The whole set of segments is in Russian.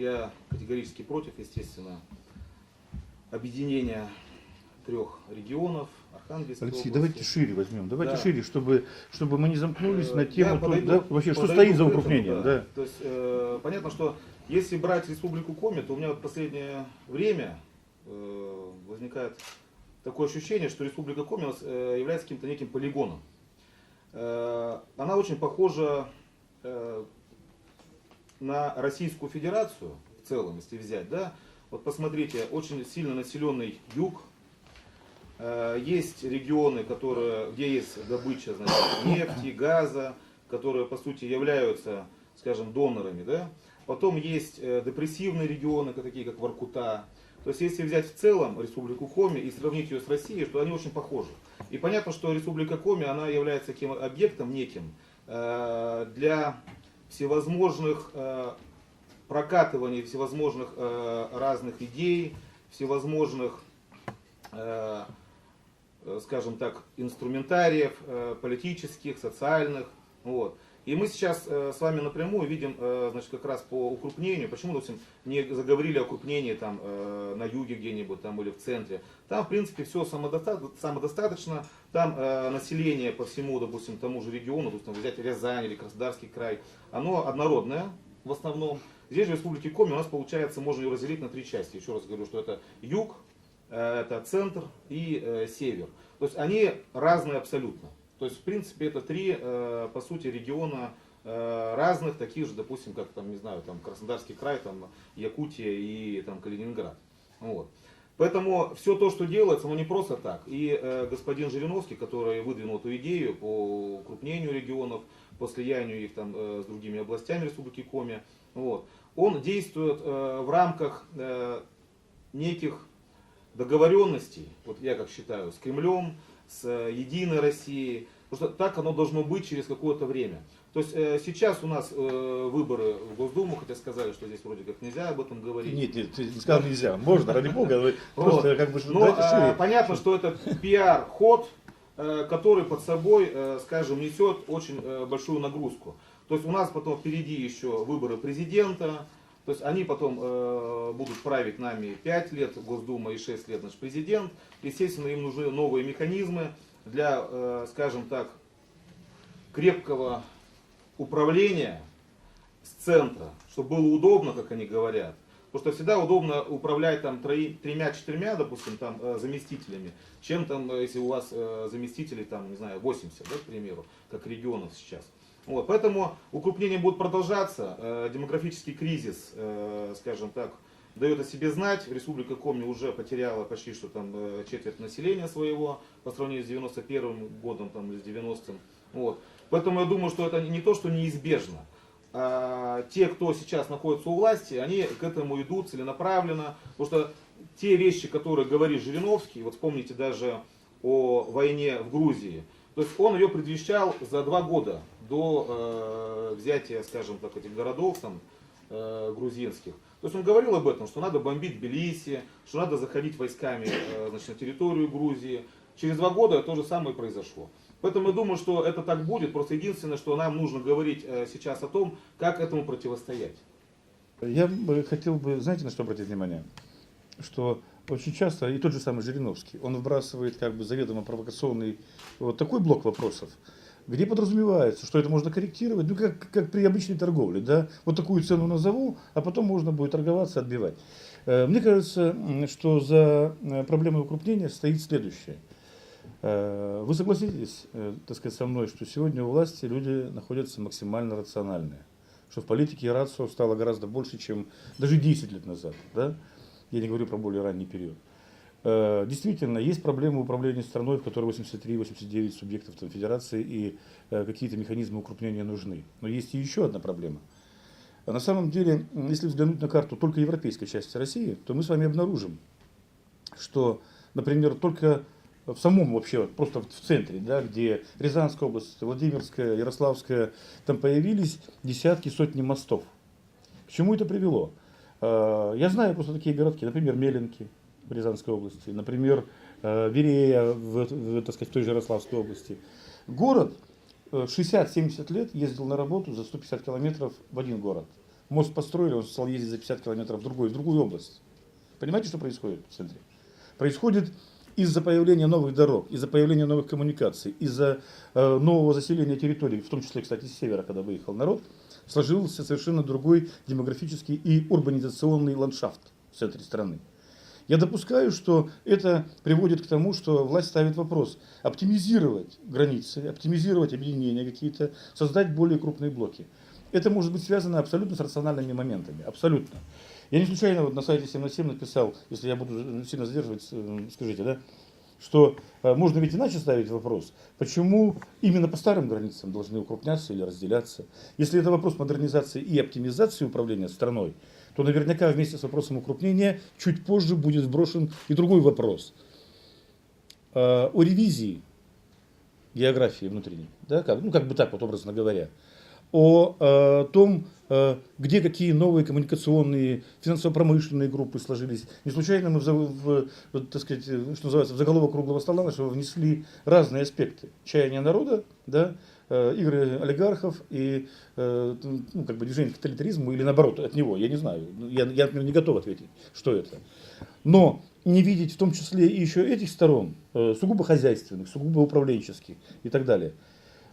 Я категорически против, естественно, объединения 3 регионов, Архангельской Алексей, области. давайте шире возьмем, давайте Да. шире, чтобы мы не замкнулись на Я тему, подойду- вообще, что подойду стоит за к этому, укрупнением. Да. То есть понятно, что если брать Республику Коми, то у меня вот в последнее время возникает такое ощущение, что Республика Коми у нас является каким-то неким полигоном. Она очень похожа на Российскую Федерацию в целом, если взять, да. Вот посмотрите, очень сильно населенный юг. Есть регионы, где есть добыча, значит, нефти, газа, которые по сути являются, скажем, донорами. Да? Потом есть депрессивные регионы, такие как Воркута. То есть если взять в целом Республику Коми и сравнить ее с Россией, то они очень похожи. И понятно, что Республика Коми она является таким объектом неким для всевозможных прокатываний, всевозможных разных идей, всевозможных, скажем так, инструментариев политических, социальных. Вот. И мы сейчас с вами напрямую видим, значит, как раз по укрупнению, почему, допустим, не заговорили о укрупнении там, на юге где-нибудь там, или в центре. Там, в принципе, все самодостаточно, там население по всему, допустим, тому же региону, допустим, взять Рязань или Краснодарский край, оно однородное в основном. Здесь же в Республике Коми у нас получается, можно ее разделить на 3 части. Еще раз говорю, что это юг, это центр и север. То есть они разные абсолютно. То есть, в принципе, это 3, по сути, региона разных, таких же, допустим, как там, не знаю, там Краснодарский край, там Якутия и там Калининград. Вот. Поэтому все то, что делается, оно не просто так. И господин Жириновский, который выдвинул эту идею по укрупнению регионов, по слиянию их там с другими областями Республики Коми, вот, он действует в рамках неких договоренностей, вот я как считаю, с Кремлем, с Единой Россией, потому что так оно должно быть через какое-то время. То есть сейчас у нас выборы в Госдуму, хотя сказали, что здесь вроде как нельзя об этом говорить. Нет, ты не сказал нельзя, можно, ради бога, просто как бы дайте шире. Понятно, что это пиар-ход, который под собой, скажем, несет очень большую нагрузку. То есть у нас потом впереди еще выборы президента, то есть они потом будут править нами 5 лет Госдума и 6 лет наш президент. Естественно, им нужны новые механизмы для, скажем так, крепкого управления с центра, чтобы было удобно, как они говорят. Потому что всегда удобно управлять там 3-4, допустим, там, заместителями, чем там, если у вас заместителей там, не знаю, 80, да, к примеру, как регионов сейчас. Вот, поэтому укрупнение будет продолжаться, демографический кризис, скажем так, дает о себе знать. Республика Коми уже потеряла почти что там четверть населения своего по сравнению с 91 годом там, или с 90-м. Вот. Поэтому я думаю, что это не то, что неизбежно. А те, кто сейчас находится у власти, они к этому идут целенаправленно. Потому что те вещи, которые говорит Жириновский, вот вспомните даже о войне в Грузии, то есть он ее предвещал за 2 года до взятия, скажем так, этих городов там, грузинских. То есть он говорил об этом, что надо бомбить Тбилиси, что надо заходить войсками значит, на территорию Грузии. Через 2 года то же самое произошло. Поэтому я думаю, что это так будет. Просто единственное, что нам нужно говорить сейчас о том, как этому противостоять. Я бы хотел бы, знаете, на что обратить внимание? Что очень часто, и тот же самый Жириновский, он выбрасывает как бы заведомо провокационный вот такой блок вопросов, где подразумевается, что это можно корректировать, ну как при обычной торговле, да, вот такую цену назову, а потом можно будет торговаться, отбивать. Мне кажется, что за проблемой укрупнения стоит следующее. Вы согласитесь, так сказать, со мной, что сегодня у власти люди находятся максимально рациональные, что в политике рацио стало гораздо больше, чем даже 10 лет назад, да? Я не говорю про более ранний период. Действительно, есть проблемы управления страной, в которой 83-89 субъектов федерации, и какие-то механизмы укрупнения нужны. Но есть и еще одна проблема. На самом деле, если взглянуть на карту только европейской части России, то мы с вами обнаружим, что, например, только в самом вообще, просто в центре, да, где Рязанская область, Владимирская, Ярославская, там появились десятки, сотни мостов. К чему это привело? Я знаю просто такие городки, например, Меленки в Рязанской области, например, Верея так сказать, в той же Ярославской области. Город 60-70 лет ездил на работу за 150 километров в один город. Мост построили, он стал ездить за 50 километров в другую область. Понимаете, что происходит в центре? Происходит из-за появления новых дорог, из-за появления новых коммуникаций, из-за нового заселения территорий, в том числе, кстати, с севера, когда выехал народ, сложился совершенно другой демографический и урбанизационный ландшафт в центре страны. Я допускаю, что это приводит к тому, что власть ставит вопрос оптимизировать границы, оптимизировать объединения какие-то, создать более крупные блоки. Это может быть связано абсолютно с рациональными моментами, абсолютно. Я не случайно вот на сайте 7 на 7 написал, если я буду сильно задерживать, скажите, да, что можно ведь иначе ставить вопрос, почему именно по старым границам должны укрупняться или разделяться. Если это вопрос модернизации и оптимизации управления страной, то наверняка вместе с вопросом укрупнения чуть позже будет сброшен и другой вопрос. О ревизии географии внутренней, да, как бы так вот образно говоря, о том, где какие новые коммуникационные, финансово-промышленные группы сложились. Не случайно мы так сказать, что называется, в заголовок круглого стола нашего внесли разные аспекты. Чаяния народа, да, игры олигархов и движение к тоталитаризму или наоборот от него, я не знаю. Я, например, не готов ответить, что это. Но не видеть в том числе и еще этих сторон, сугубо хозяйственных, сугубо управленческих и так далее.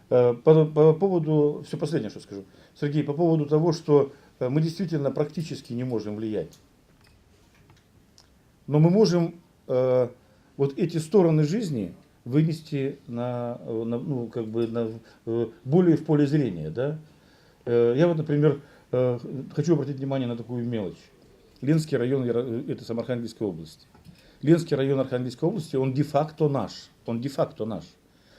По поводу, все последнее, что скажу, Сергей, по поводу того, что мы действительно практически не можем влиять. Но мы можем вот эти стороны жизни вынести более в поле зрения. Да? Я вот, например, хочу обратить внимание на такую мелочь. Ленский район, это Самархангельской области. Ленский район Архангельской области, он де-факто наш. Он де-факто наш.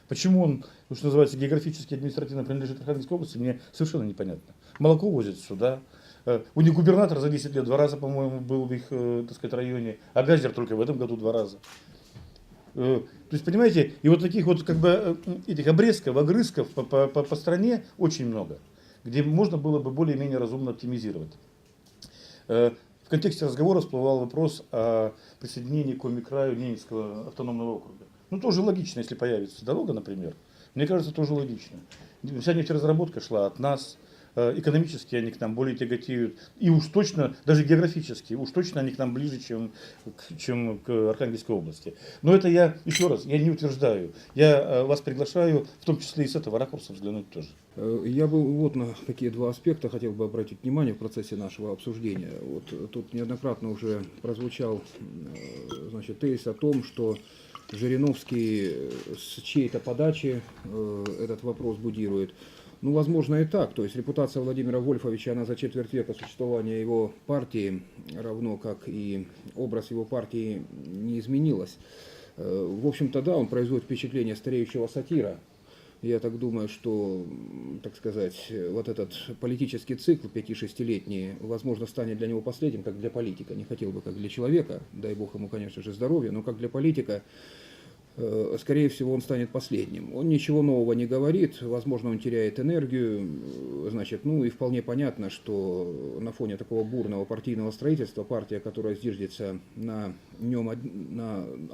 Почему он, что называется, географически административно принадлежит Архангельской области, мне совершенно непонятно. Молоко возят сюда. У них губернатор за 10 лет 2 раза, по-моему, был в их, так сказать, районе, а Газер только в этом году 2 раза. То есть, понимаете, и вот таких вот этих обрезков, огрызков по стране очень много, где можно было бы более-менее разумно оптимизировать. В контексте разговора всплывал вопрос о присоединении к Коми-краю Ненецкого автономного округа. Тоже логично, если появится дорога, например. Мне кажется, тоже логично. Вся нефтеразработка шла от нас. Экономически они к нам более тяготеют. И уж точно, даже географически, уж точно они к нам ближе, чем к Архангельской области. Но это я, еще раз, я не утверждаю. Я вас приглашаю, в том числе и с этого ракурса взглянуть тоже. Я бы вот на такие 2 аспекта хотел бы обратить внимание в процессе нашего обсуждения. Вот тут неоднократно уже прозвучал, тезис о том, что Жириновский с чьей-то подачи этот вопрос будирует. Возможно и так. То есть репутация Владимира Вольфовича, она за четверть века существования его партии, равно как и образ его партии, не изменилась. В общем-то, да, он производит впечатление стареющего сатира. Я так думаю, что, так сказать, вот этот политический цикл 5-6-летний, возможно, станет для него последним, как для политика. Не хотел бы, как для человека, дай бог ему, конечно же, здоровья, но как для политика, скорее всего, он станет последним. Он ничего нового не говорит, возможно, он теряет энергию, и вполне понятно, что на фоне такого бурного партийного строительства партия, которая зиждется на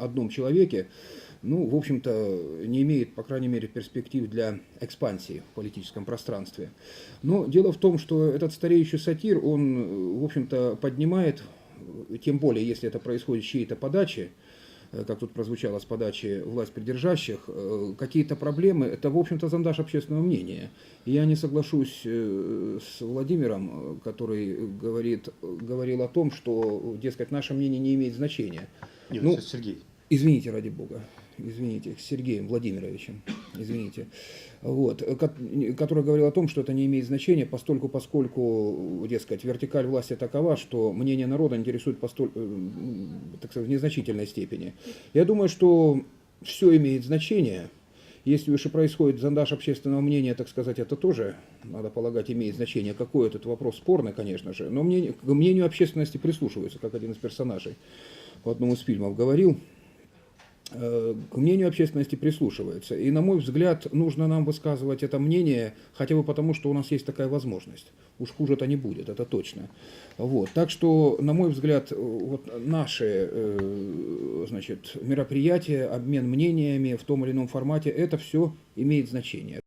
одном человеке, в общем-то, не имеет, по крайней мере, перспектив для экспансии в политическом пространстве. Но дело в том, что этот стареющий сатир, он, в общем-то, поднимает, тем более, если это происходит с чьей-то подачи, как тут прозвучало с подачи власть придержащих, какие-то проблемы, это, в общем-то, зондаж общественного мнения. И я не соглашусь с Владимиром, который говорил о том, что, дескать, наше мнение не имеет значения. Нет, Сергей. Извините, ради бога. Извините, с Сергеем Владимировичем, извините, который говорил о том, что это не имеет значения, поскольку, дескать, вертикаль власти такова, что мнение народа интересует так сказать, в незначительной степени. Я думаю, что все имеет значение. Если уж и происходит зондаж общественного мнения, так сказать, это тоже, надо полагать, имеет значение. Какой этот вопрос спорный, конечно же, но к мнению общественности прислушиваются, как один из персонажей в одном из фильмов говорил. К мнению общественности прислушивается. И, на мой взгляд, нужно нам высказывать это мнение, хотя бы потому, что у нас есть такая возможность. Уж хуже-то не будет, это точно. Так что, на мой взгляд, наши мероприятия, обмен мнениями в том или ином формате, это все имеет значение.